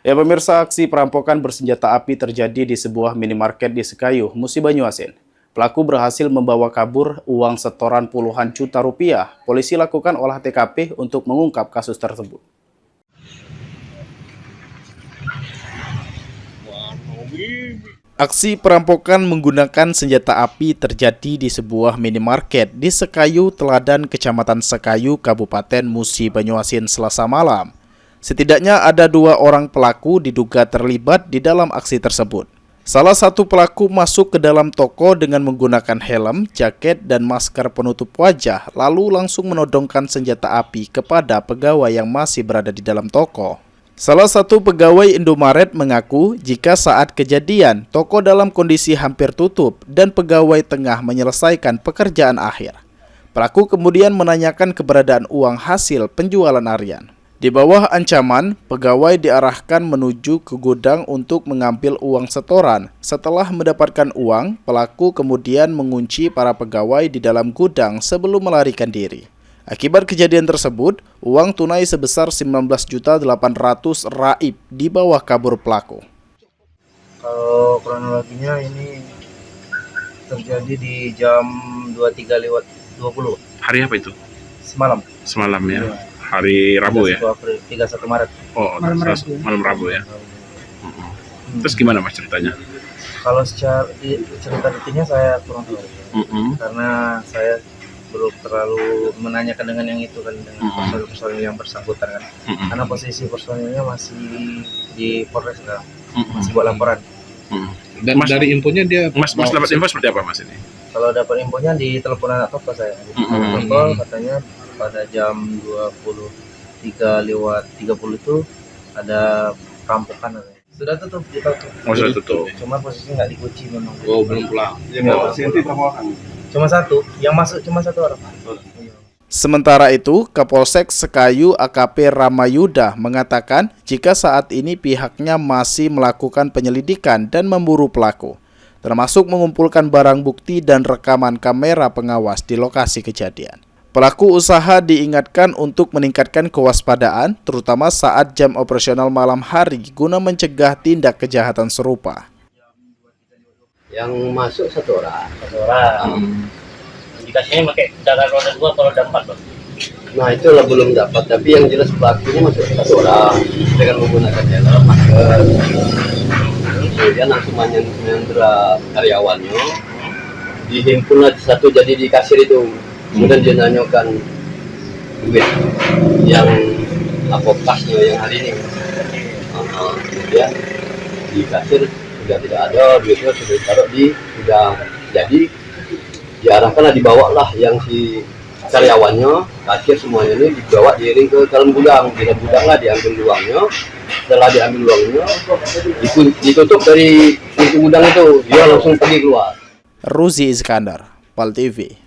Ya pemirsa, aksi perampokan bersenjata api terjadi di sebuah minimarket di Sekayu, Musi Banyuasin. Pelaku berhasil membawa kabur uang setoran puluhan juta rupiah. Polisi lakukan olah TKP untuk mengungkap kasus tersebut. Aksi perampokan menggunakan senjata api terjadi di sebuah minimarket di Sekayu, Teladan, Kecamatan Sekayu, Kabupaten Musi Banyuasin, Selasa malam. Setidaknya ada 2 orang pelaku diduga terlibat di dalam aksi tersebut. Salah satu pelaku masuk ke dalam toko dengan menggunakan helm, jaket, dan masker penutup wajah, lalu langsung menodongkan senjata api kepada pegawai yang masih berada di dalam toko. Salah satu pegawai Indomaret mengaku jika saat kejadian, toko dalam kondisi hampir tutup dan pegawai tengah menyelesaikan pekerjaan akhir. Pelaku kemudian menanyakan keberadaan uang hasil penjualan harian. Di bawah ancaman, pegawai diarahkan menuju ke gudang untuk mengambil uang setoran. Setelah mendapatkan uang, pelaku kemudian mengunci para pegawai di dalam gudang sebelum melarikan diri. Akibat kejadian tersebut, uang tunai sebesar 19.800.000 raib dibawa kabur pelaku. Kalau kronologinya ini terjadi di jam 23.20. Hari apa itu? Semalam. Semalam ya. Iya. Hari Rabu ya? 31 Maret. Oh, malam Rabu ya. Terus gimana Mas ceritanya? Kalau secara cerita detailnya saya kurang tahu. Karena saya belum terlalu menanyakan dengan yang itu kan, dengan personil yang bersangkutan kan. Karena posisi personilnya masih di Polres kan. Masih buat laporan. Dan Mas, dari infonya dia Mas dapat info seperti apa Mas ini? Kalau dapat infonya di telepon anak toko saya. Telepon katanya pada jam 23.30 itu ada perampokan. Sudah tutup, ditutup. Oh, sudah tutup. Cuma posisinya nggak dikunci memang. Oh, belum pulang. Cuma satu, yang masuk cuma 1 orang. Sementara itu, Kapolsek Sekayu AKP Ramayuda mengatakan jika saat ini pihaknya masih melakukan penyelidikan dan memburu pelaku, termasuk mengumpulkan barang bukti dan rekaman kamera pengawas di lokasi kejadian. Pelaku usaha diingatkan untuk meningkatkan kewaspadaan, terutama saat jam operasional malam hari guna mencegah tindak kejahatan serupa. Yang masuk 1 orang. Indikasinya pakai kendaraan roda 2 atau roda 4, Bang? Nah, itu belum dapat, tapi yang jelas pelakunya masuk 1 orang dengan menggunakan helm, masker. Kemudian langsung menyandera karyawannya, dihimpun satu jadi di kasir itu. Kemudian dia nanyakan duit yang kasnya yang hari ini. Kemudian di kasir sudah tidak ada, duitnya sudah ditaruh di gudang. Jadi diarahkanlah, dibawalah yang si karyawannya, kasir semuanya ini dibawa diiring ke dalam gudang. Di dalam gudang lah diambil uangnya. Setelah diambil uangnya, ditutup dari pintu gudang itu, dia langsung pergi keluar. Ruzi Iskandar, PAL TV.